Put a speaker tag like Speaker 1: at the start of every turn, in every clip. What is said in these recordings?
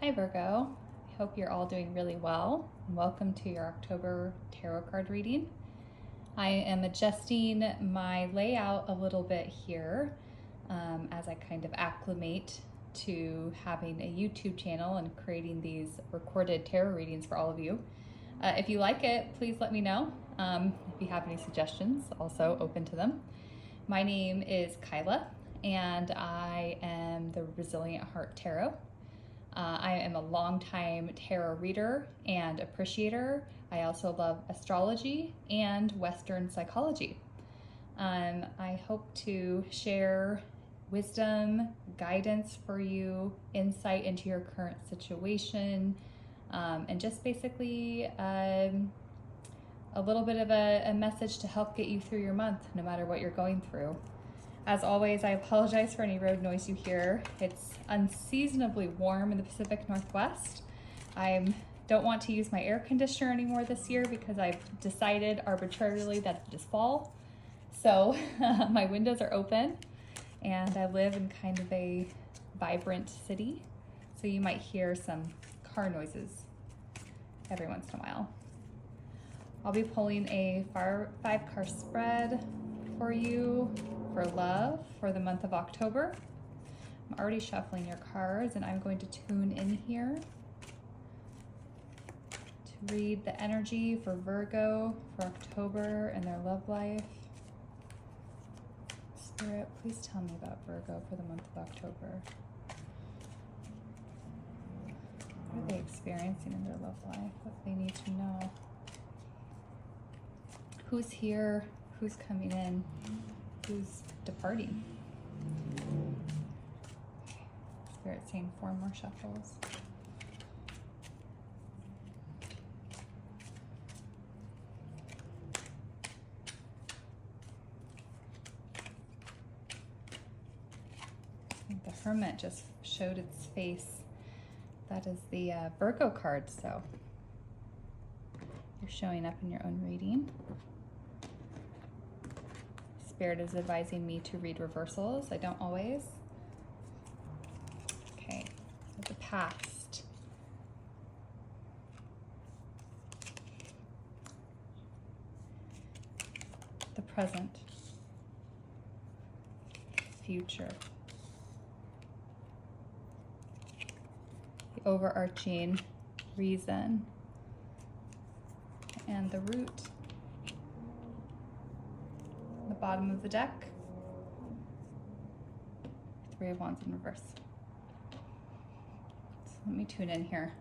Speaker 1: Hi Virgo, I hope you're all doing really well. Welcome to your October tarot card reading. I am adjusting my layout a little bit here as I kind of acclimate to having a YouTube channel and creating these recorded tarot readings for all of you. If you like it, please let me know. If you have any suggestions, also open to them. My name is Kyla and I am the Resilient Heart Tarot. I am a longtime tarot reader and appreciator. I also love astrology and Western psychology. I hope to share wisdom, guidance for you, insight into your current situation, and just basically a little bit of a message to help get you through your month, no matter what you're going through. As always, I apologize for any road noise you hear. It's unseasonably warm in the Pacific Northwest. I don't want to use my air conditioner anymore this year because I've decided arbitrarily that it is fall. So my windows are open and I live in kind of a vibrant city. So you might hear some car noises every once in a while. I'll be pulling a 5-card spread for you for love for the month of October. I'm already shuffling your cards and I'm going to tune in here to read the energy for Virgo for October and their love life. Spirit, please tell me about Virgo for the month of October. What are they experiencing in their love life? What do they need to know? Who's here? Who's coming in? Who's departing? Spirit saying 4 more shuffles. I think the Hermit just showed its face. That is the Virgo card, so you're showing up in your own reading. Spirit is advising me to read reversals. I don't always. Okay, so the past. The present. Future. The overarching reason. And the root. The bottom of the deck, 3 of Wands in reverse. So let me tune in here.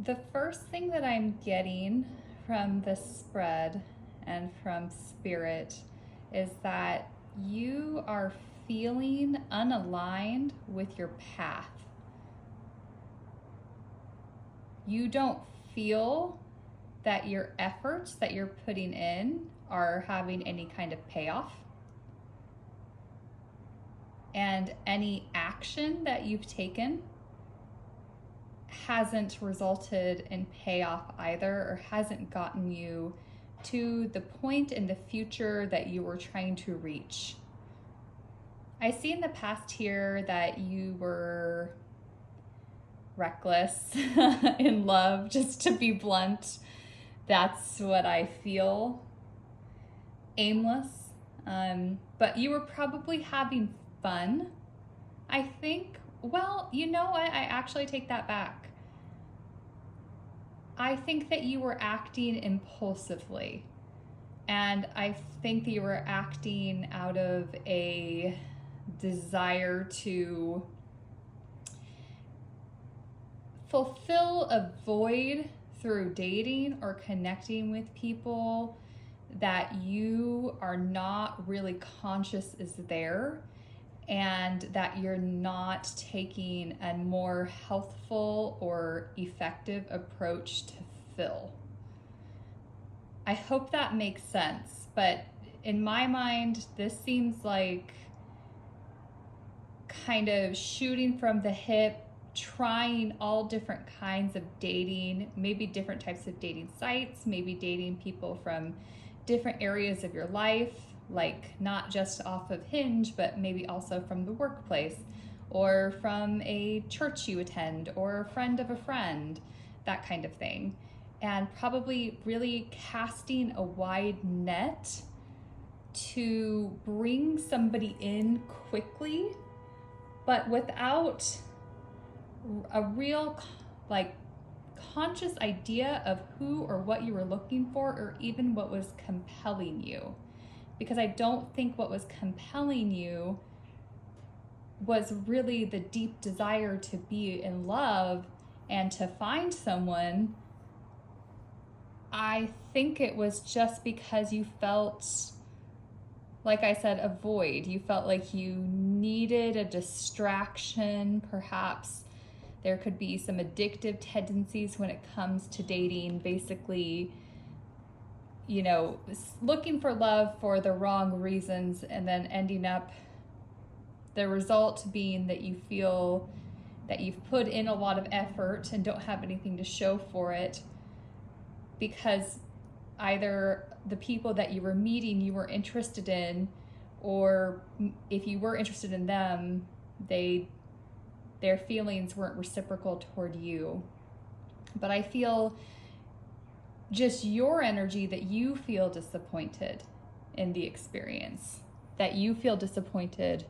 Speaker 1: The first thing that I'm getting from this spread and from Spirit is that you are feeling unaligned with your path. You don't feel that your efforts that you're putting in are having any kind of payoff. And any action that you've taken hasn't resulted in payoff either, or hasn't gotten you to the point in the future that you were trying to reach. I see in the past here that you were reckless in love, just to be blunt. That's what I feel. Aimless. But you were probably having fun, I think. Well, you know what? I actually take that back. I think that you were acting impulsively. And I think that you were acting out of a desire to fulfill a void through dating or connecting with people that you are not really conscious is there, and that you're not taking a more healthful or effective approach to fill. I hope that makes sense, but in my mind, this seems like kind of shooting from the hip, trying all different kinds of dating, maybe different types of dating sites, maybe dating people from different areas of your life, like not just off of Hinge, but maybe also from the workplace or from a church you attend or a friend of a friend, that kind of thing. And probably really casting a wide net to bring somebody in quickly, but without a real like conscious idea of who or what you were looking for, or even what was compelling you. Because I don't think what was compelling you was really the deep desire to be in love and to find someone. I think it was just because you felt, like I said, a void. You felt like you needed a distraction. Perhaps there could be some addictive tendencies when it comes to dating. Basically, you know, looking for love for the wrong reasons and then ending up the result being that you feel that you've put in a lot of effort and don't have anything to show for it, because either the people that you were meeting you were interested in, or if you were interested in them, their feelings weren't reciprocal toward you. But I feel just your energy that you feel disappointed in the experience, that you feel disappointed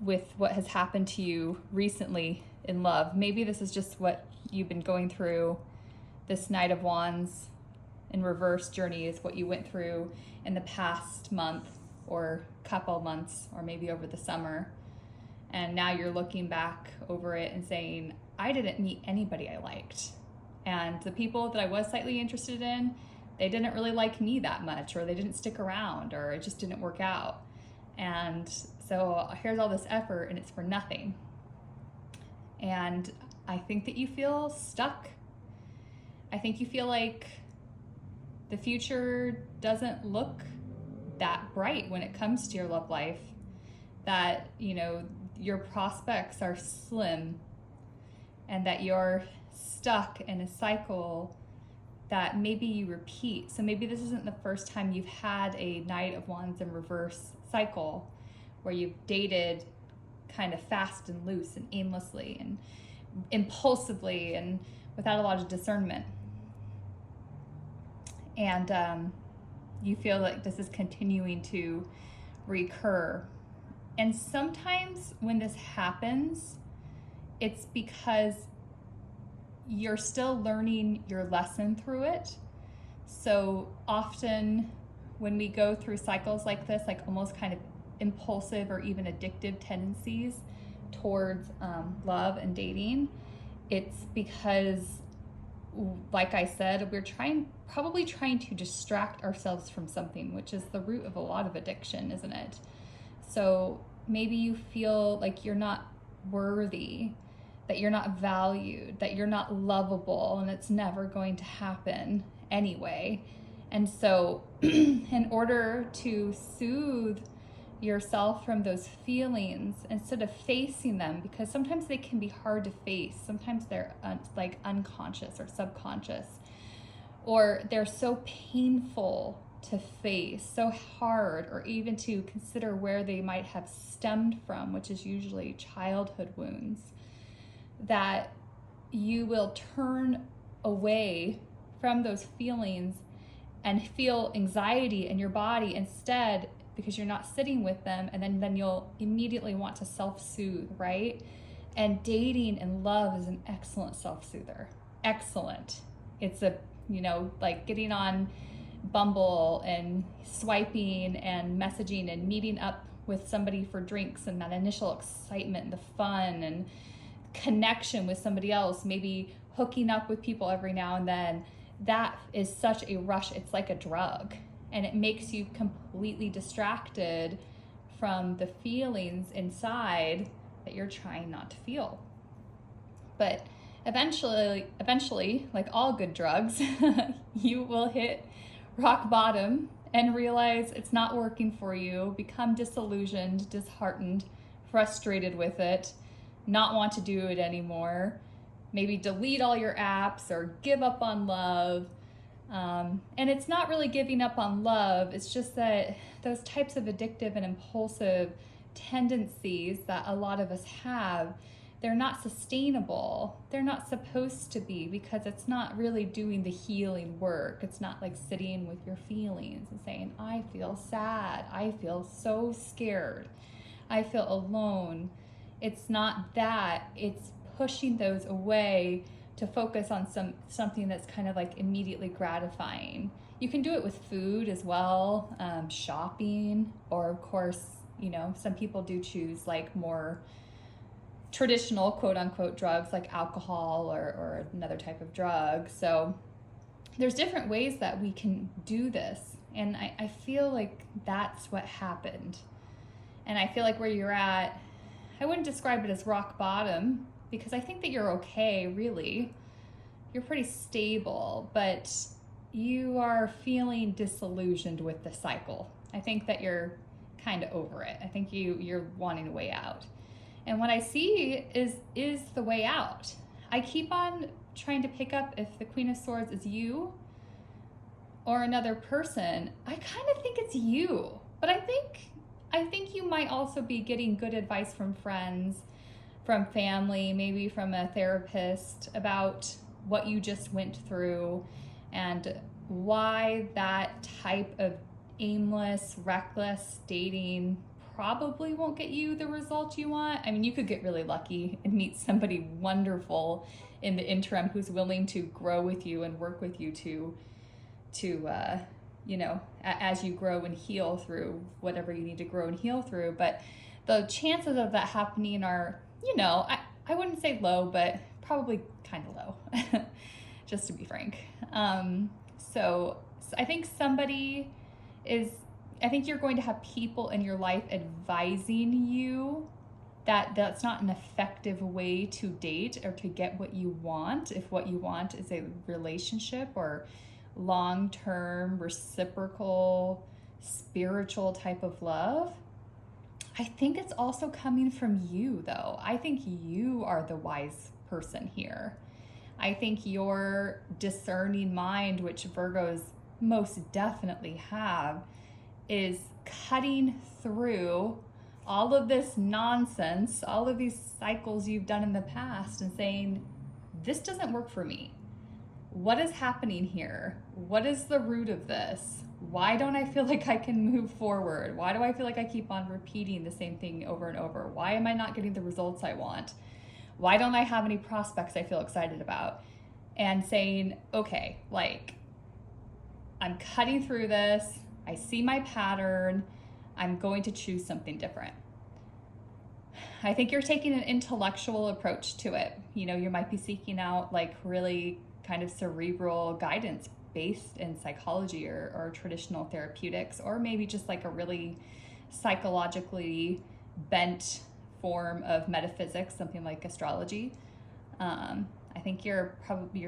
Speaker 1: with what has happened to you recently in love. Maybe this is just what you've been going through. This Knight of Wands in reverse journey is what you went through in the past month or couple months, or maybe over the summer. And now you're looking back over it and saying, I didn't meet anybody I liked. And the people that I was slightly interested in, they didn't really like me that much, or they didn't stick around, or it just didn't work out. And so here's all this effort and it's for nothing. And I think that you feel stuck. I think you feel like the future doesn't look that bright when it comes to your love life, that, you know, your prospects are slim, and that you're stuck in a cycle that maybe you repeat. So maybe this isn't the first time you've had a Knight of Wands in reverse cycle where you've dated kind of fast and loose and aimlessly and impulsively and without a lot of discernment. And you feel like this is continuing to recur. And sometimes when this happens, it's because you're still learning your lesson through it. So often when we go through cycles like this, like almost kind of impulsive or even addictive tendencies towards love and dating, it's because, like I said, we're probably trying to distract ourselves from something, which is the root of a lot of addiction, isn't it? So maybe you feel like you're not worthy, that you're not valued, that you're not lovable, and it's never going to happen anyway. And so in order to soothe yourself from those feelings, instead of facing them, because sometimes they can be hard to face, sometimes they're like unconscious or subconscious, or they're so painful to face, so hard, or even to consider where they might have stemmed from, which is usually childhood wounds, that you will turn away from those feelings and feel anxiety in your body instead, because you're not sitting with them, and then you'll immediately want to self-soothe, right? And dating and love is an excellent self-soother. Excellent. It's a, you know, like getting on Bumble and swiping and messaging and meeting up with somebody for drinks, and that initial excitement and the fun and connection with somebody else, maybe hooking up with people every now and then. That is such a rush. It's like a drug, and it makes you completely distracted from the feelings inside that you're trying not to feel. But eventually, like all good drugs, you will hit rock bottom and realize it's not working for you, become disillusioned, disheartened, frustrated with it, not want to do it anymore. Maybe delete all your apps or give up on love. And it's not really giving up on love. It's just that those types of addictive and impulsive tendencies that a lot of us have, they're not sustainable. They're not supposed to be, because it's not really doing the healing work. It's not like sitting with your feelings and saying, I feel sad. I feel so scared. I feel alone. It's not that. It's pushing those away to focus on something that's kind of like immediately gratifying. You can do it with food as well, shopping, or of course, you know, some people do choose like more traditional quote unquote drugs like alcohol or another type of drug. So there's different ways that we can do this. And I feel like that's what happened. And I feel like where you're at, I wouldn't describe it as rock bottom, because I think that you're okay, really. You're pretty stable, but you are feeling disillusioned with the cycle. I think that you're kind of over it. I think you're wanting a way out. And what I see is the way out. I keep on trying to pick up if the Queen of Swords is you or another person. I kind of think it's you, but I think you might also be getting good advice from friends, from family, maybe from a therapist about what you just went through and why that type of aimless, reckless dating probably won't get you the result you want. I mean, you could get really lucky and meet somebody wonderful in the interim who's willing to grow with you and work with you to you know, as you grow and heal through whatever you need to grow and heal through. But the chances of that happening are, you know, I wouldn't say low, but probably kind of low, just to be frank. So I think I think you're going to have people in your life advising you that that's not an effective way to date or to get what you want. If what you want is a relationship or long-term, reciprocal, spiritual type of love, I think it's also coming from you, though. I think you are the wise person here. I think your discerning mind, which Virgos most definitely have, is cutting through all of this nonsense, all of these cycles you've done in the past, and saying, this doesn't work for me. What is happening here? What is the root of this? Why don't I feel like I can move forward? Why do I feel like I keep on repeating the same thing over and over? Why am I not getting the results I want? Why don't I have any prospects I feel excited about? And saying, okay, like, I'm cutting through this. I see my pattern. I'm going to choose something different. I think you're taking an intellectual approach to it. You know, you might be seeking out like really kind of cerebral guidance based in psychology or traditional therapeutics, or maybe just like a really psychologically bent form of metaphysics, something like astrology. I think you're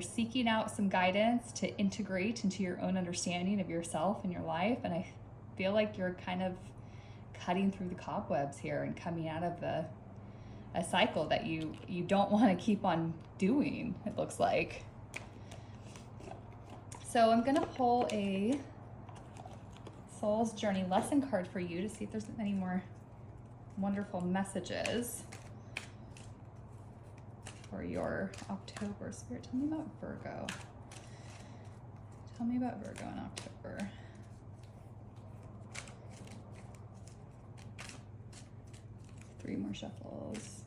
Speaker 1: seeking out some guidance to integrate into your own understanding of yourself and your life. And I feel like you're kind of cutting through the cobwebs here and coming out of a cycle that you don't want to keep on doing, it looks like. So I'm going to pull a Soul's Journey lesson card for you to see if there's any more wonderful messages for your October. Spirit, tell me about Virgo. Tell me about Virgo in October. Three more shuffles.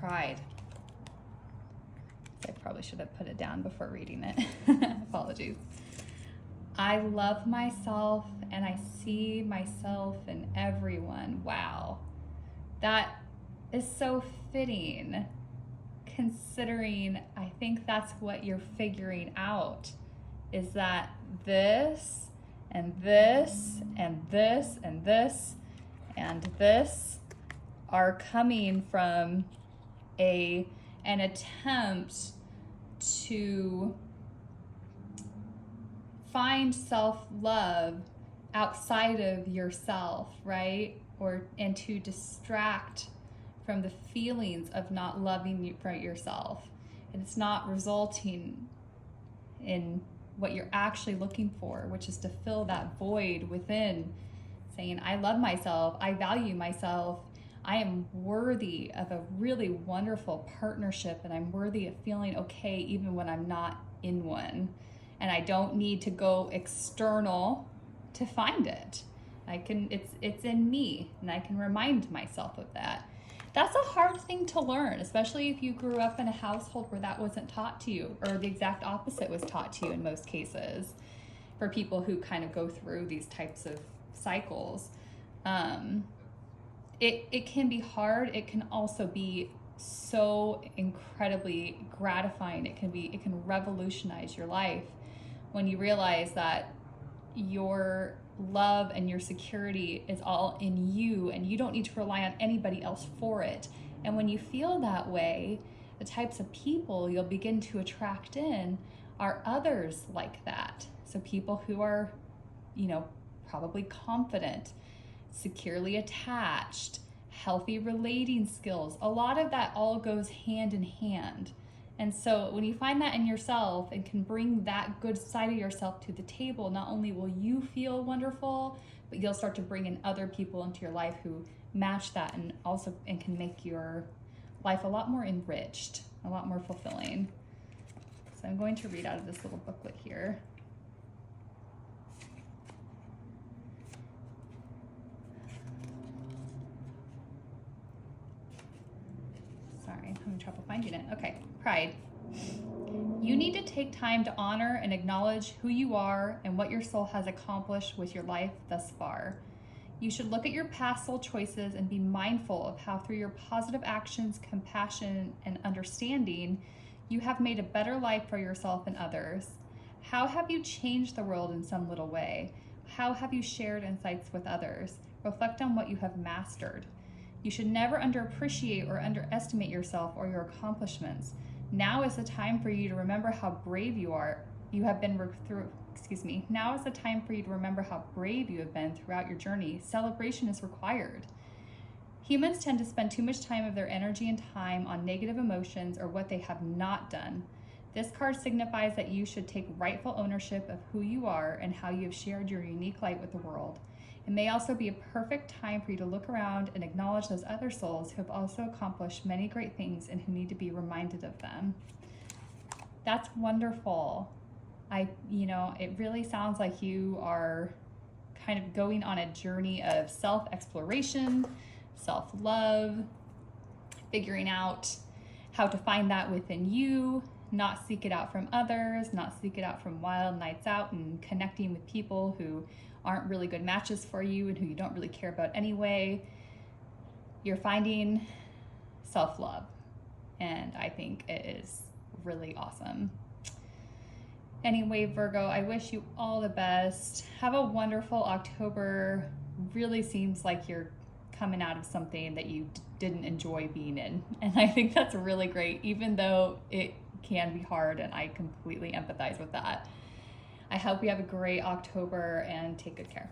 Speaker 1: Pride. I probably should have put it down before reading it. Apologies. I love myself and I see myself in everyone. Wow. That is so fitting, considering I think that's what you're figuring out, is that this and this and this and this and this are coming from an attempt to find self-love outside of yourself, right? And to distract from the feelings of not loving yourself. And it's not resulting in what you're actually looking for, which is to fill that void within, saying, I love myself, I value myself, I am worthy of a really wonderful partnership, and I'm worthy of feeling okay even when I'm not in one. And I don't need to go external to find it. It's in me, and I can remind myself of that. That's a hard thing to learn, especially if you grew up in a household where that wasn't taught to you, or the exact opposite was taught to you in most cases, for people who kind of go through these types of cycles. It can be hard. It can also be so incredibly gratifying. It can revolutionize your life when you realize that your love and your security is all in you, and you don't need to rely on anybody else for it. And when you feel that way, the types of people you'll begin to attract in are others like that. So people who are, probably confident, securely attached, healthy relating skills. A lot of that all goes hand in hand. And so when you find that in yourself and can bring that good side of yourself to the table, not only will you feel wonderful, but you'll start to bring in other people into your life who match that, and can make your life a lot more enriched, a lot more fulfilling. So I'm going to read out of this little booklet here. Sorry, I'm having trouble finding it. Okay, pride. You need to take time to honor and acknowledge who you are and what your soul has accomplished with your life thus far. You should look at your past soul choices and be mindful of how through your positive actions, compassion, and understanding, you have made a better life for yourself and others. How have you changed the world in some little way? How have you shared insights with others? Reflect on what you have mastered. You should never underappreciate or underestimate yourself or your accomplishments. Now is the time for you to remember how brave you are. Now is the time for you to remember how brave you have been throughout your journey. Celebration is required. Humans tend to spend too much time of their energy and time on negative emotions or what they have not done. This card signifies that you should take rightful ownership of who you are and how you have shared your unique light with the world. It may also be a perfect time for you to look around and acknowledge those other souls who have also accomplished many great things and who need to be reminded of them. That's wonderful. It really sounds like you are kind of going on a journey of self-exploration, self-love, figuring out how to find that within you, not seek it out from others, not seek it out from wild nights out and connecting with people who aren't really good matches for you and who you don't really care about anyway. You're finding self-love, and I think it is really awesome. Anyway, Virgo, I wish you all the best. Have a wonderful October. Really seems like you're coming out of something that you didn't enjoy being in, and I think that's really great, even though it can be hard, and I completely empathize with that. I hope you have a great October and take good care.